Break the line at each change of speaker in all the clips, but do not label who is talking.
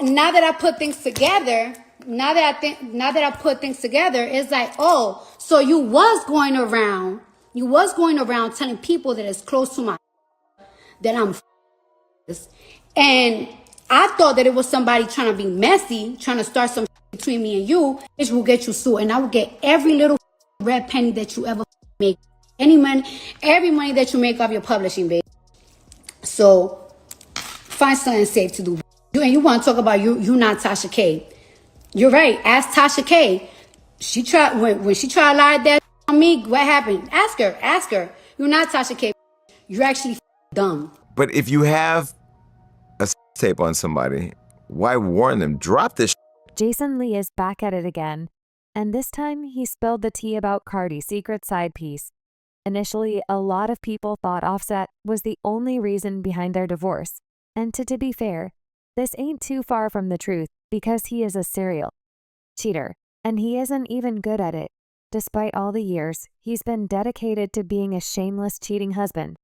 now that I put things together, now that I put things together, it's like, oh, so you was going around telling people that it's close to my that I'm and I thought that it was somebody trying to be messy, trying to start some between me and you, which will get you sued, and I will get every little red penny that you ever make, every money that you make off your publishing, babe. So find something safe to do. And you want to talk about you not Tasha K. You're right. Ask Tasha K. She tried when she tried to lie that on me. What happened? Ask her. You're not Tasha K. You're actually dumb.
But if you have a tape on somebody, why warn them? Drop this.
Jason Lee is back at it again, and this time he spilled the tea about Cardi's secret side piece. Initially, a lot of people thought Offset was the only reason behind their divorce, and to be fair, this ain't too far from the truth because he is a serial cheater, and he isn't even good at it. Despite all the years, he's been dedicated to being a shameless cheating husband.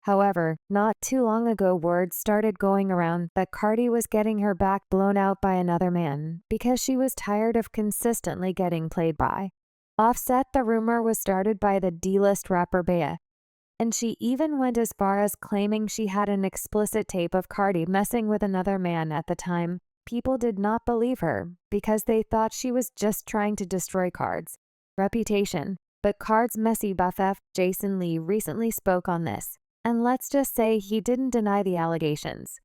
However, not too long ago word started going around that Cardi was getting her back blown out by another man because she was tired of consistently getting played by. Offset, the rumor was started by the D-list rapper Bea, and she even went as far as claiming she had an explicit tape of Cardi messing with another man at the time. People did not believe her because they thought she was just trying to destroy Card's reputation. But Card's messy BFF, Jason Lee, recently spoke on this. And let's just say he didn't deny the allegations.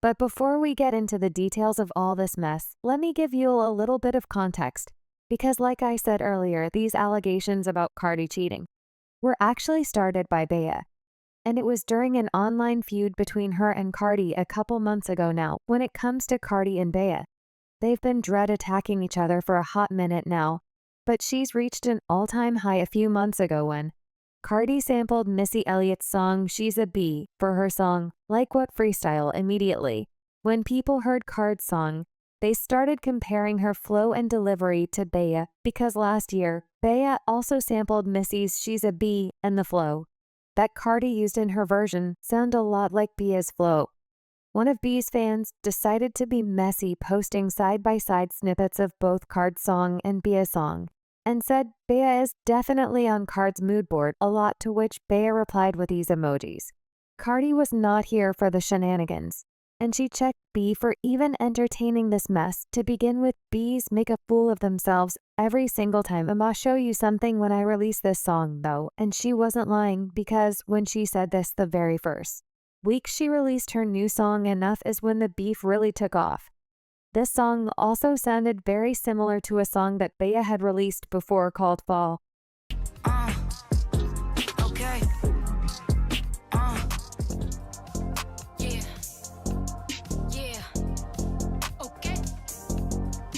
But before we get into the details of all this mess, let me give you a little bit of context. Because like I said earlier, these allegations about Cardi cheating were actually started by Bea. And it was during an online feud between her and Cardi a couple months ago now. When it comes to Cardi and Bea, they've been dread attacking each other for a hot minute now. But she's reached an all-time high a few months ago when Cardi sampled Missy Elliott's song She's a Bee for her song Like What Freestyle immediately. When people heard Card's song, they started comparing her flow and delivery to Bea because last year, Bea also sampled Missy's She's a Bee and the flow that Cardi used in her version sound a lot like Bea's flow. One of Bea's fans decided to be messy, posting side-by-side snippets of both Card's song and Bea's song, and said Bea is definitely on Card's mood board a lot, to which Bea replied with these emojis. Cardi was not here for the shenanigans, and she checked B for even entertaining this mess. To begin with, B's make a fool of themselves every single time. I'ma show you something when I release this song though, and she wasn't lying because when she said this the very first week she released her new song Enough is when the beef really took off. This song also sounded very similar to a song that Bea had released before called Fall.
Okay. Yeah. Okay.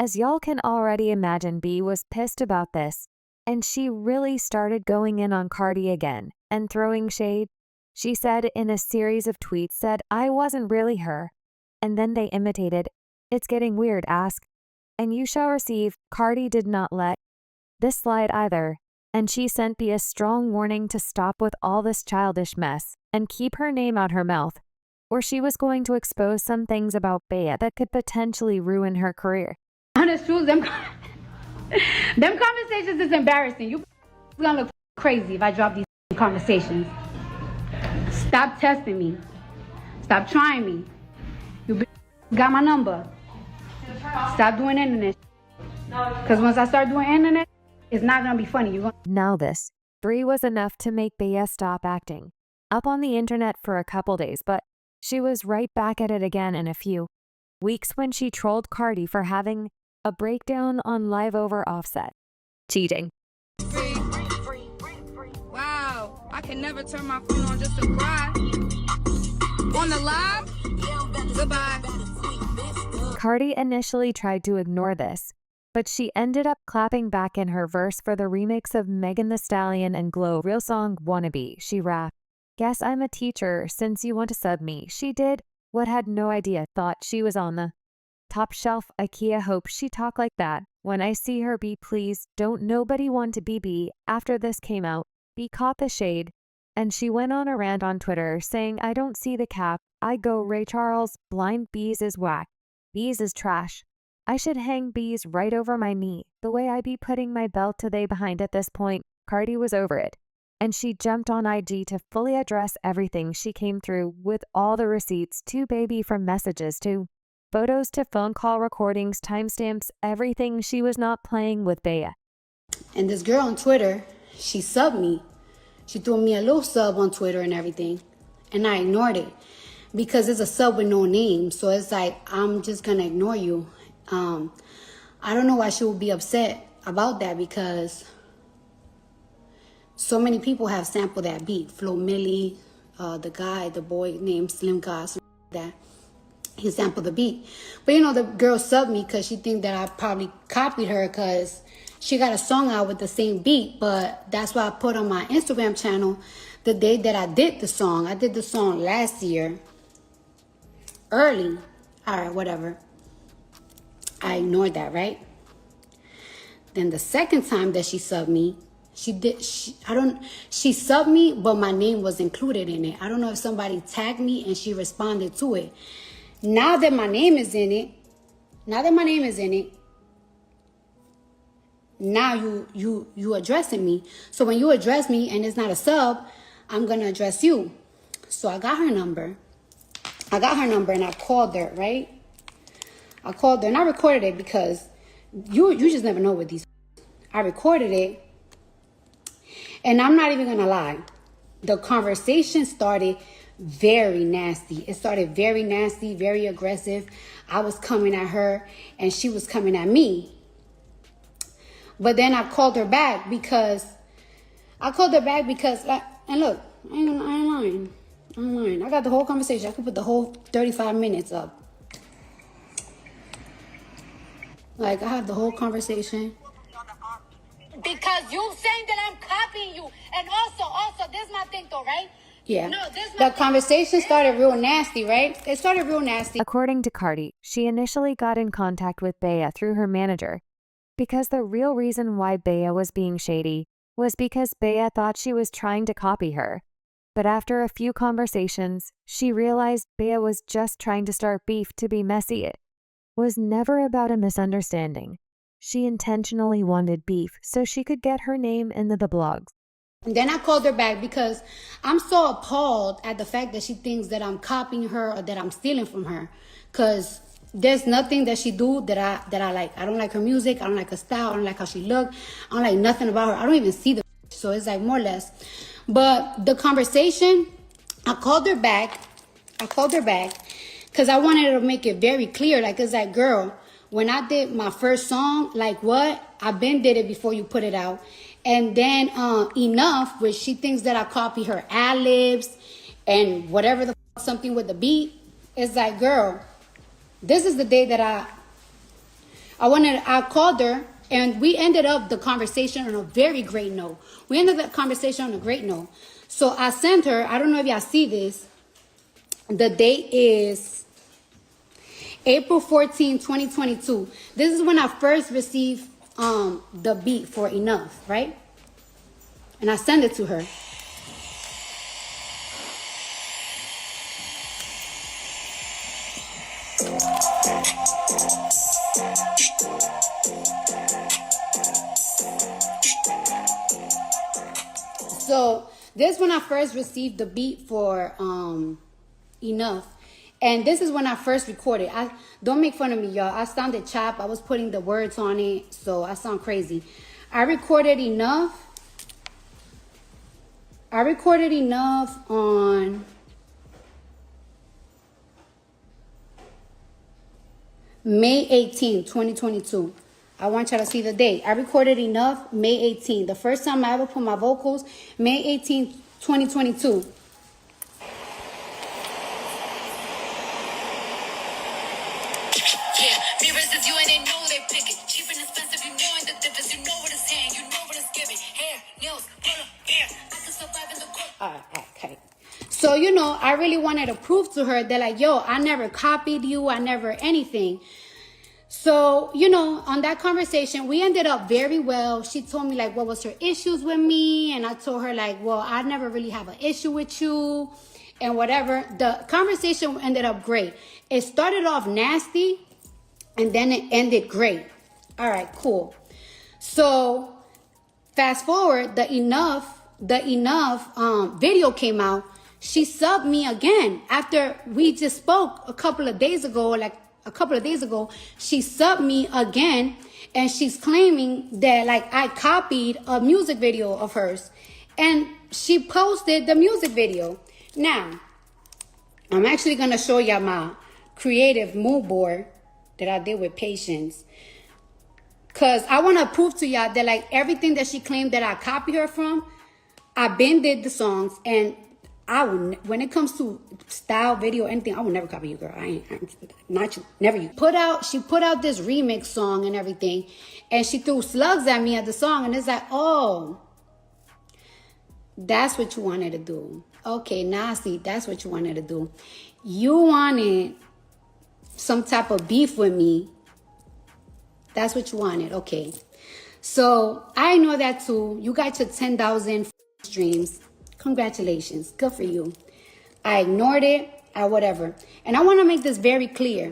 As y'all can already imagine, B was pissed about this, and she really started going in on Cardi again and throwing shade. She said in a series of tweets, said, I wasn't really her. And then they imitated, it's getting weird, ask, and you shall receive. Cardi did not let this slide either, and she sent B a strong warning to stop with all this childish mess and keep her name out her mouth, or she was going to expose some things about Bea that could potentially ruin her career.
Honest truth, them conversations is embarrassing. You gonna look crazy if I drop these conversations. Stop testing me. Stop trying me. You got my number. Stop doing internet. Because once I start doing internet, it's not going to be funny.
Now this 3 was enough to make Bea stop acting up on the internet for a couple days, but she was right back at it again in a few weeks when she trolled Cardi for having a breakdown on live over Offset cheating.
Wow, I can never turn my phone on just to cry. On the live? Goodbye.
Cardi initially tried to ignore this, but she ended up clapping back in her verse for the remix of Megan Thee Stallion and Glow real song Wannabe. She rapped, guess I'm a teacher since you want to sub me. She did what had no idea, thought she was on the top shelf IKEA. Hope she talk like that. When I see her be please, don't nobody want to be B. After this came out, B caught the shade, and she went on a rant on Twitter saying I don't see the cap. I go Ray Charles, blind bees is whack. Bees is trash. I should hang bees right over my knee, the way I be putting my belt to they behind at this point. Cardi was over it, and she jumped on IG to fully address everything she came through with all the receipts to baby, from messages to photos to phone call recordings, timestamps, everything. She was not playing with Bea.
And this girl on Twitter, she subbed me. She threw me a little sub on Twitter and everything. And I ignored it because it's a sub with no name. So it's like, I'm just going to ignore you. I don't know why she would be upset about that, because so many people have sampled that beat. Flo Milli, the boy named Slim God, that he sampled the beat. But you know, the girl subbed me because she think that I probably copied her because she got a song out with the same beat. But that's why I put on my Instagram channel the day that I did the song. I did the song last year, early. All right, whatever. I ignored that, right? Then the second time that she subbed me, she subbed me, but my name was included in it. I don't know if somebody tagged me and she responded to it. Now that my name is in it, now you addressing me. So when you address me and it's not a sub, I'm gonna address you. So I got her number. And I called her, right? I called her and I recorded it because you just never know with these. I recorded it, and I'm not even gonna lie. The conversation started very nasty. It started very nasty, very aggressive. I was coming at her and she was coming at me. But then I called her back because, and look, I ain't lying. I got the whole conversation. I could put the whole 35 minutes up. Like, I have the whole conversation.
Because you saying that I'm copying you. And also, this is my thing though, right?
Yeah.
No, this is my
The conversation started real nasty, right? It started real nasty.
According to Cardi, she initially got in contact with Bea through her manager because the real reason why Bea was being shady was because Bea thought she was trying to copy her. But after a few conversations, she realized Bea was just trying to start beef to be messy. It was never about a misunderstanding. She intentionally wanted beef so she could get her name into the blogs.
And then I called her back because I'm so appalled at the fact that she thinks that I'm copying her or that I'm stealing from her. Because there's nothing that she do that I like. I don't like her music. I don't like her style. I don't like how she look. I don't like nothing about her. I don't even see the so it's like more or less. But the conversation, I called her back because I wanted to make it very clear. Like, it's like, girl, when I did my first song, like what? I been did it before you put it out. And then Enough, which she thinks that I copy her ad-libs and whatever the fuck, something with the beat. It's like, girl, this is the day that I called her, and we ended up the conversation on a very great note. So I sent her, I don't know if y'all see this. The date is April 14, 2022. This is when I first received the beat for Enough, right? And I sent it to her. So this is when I first received the beat for Enough. And this is when I first recorded. Don't make fun of me, y'all. I sounded chopped. I was putting the words on it, so I sound crazy. I recorded Enough on May 18, 2022. I want y'all to see the date. I recorded Enough May 18. The first time I ever put my vocals, May 18, 2022. Okay. So, you know, I really wanted to prove to her that, like, yo, I never copied you. I never anything. So, you know, on that conversation, we ended up very well. She told me, like, what was her issues with me? And I told her, like, well, I never really have an issue with you and whatever. The conversation ended up great. It started off nasty. and then it ended great. All right, cool. So fast forward, the enough video came out. She subbed me again after we just spoke a couple of days ago. She subbed me again, and she's claiming that like I copied a music video of hers, and she posted the music video. Now, I'm actually gonna show y'all my creative mood board that I did with Patience. Cause I wanna prove to y'all that like everything that she claimed that I copied her from, I been did the songs, and I will, when it comes to style, video, anything, I will never copy you, girl. I ain't not you, never you. She put out this remix song and everything, and she threw slugs at me at the song, and it's like, oh, that's what you wanted to do. Okay, now I see, that's what you wanted to do. You wanted some type of beef with me. That's what you wanted. Okay. So I know that too. You got your 10,000 streams. Congratulations. Good for you. I ignored it. Whatever. And I want to make this very clear.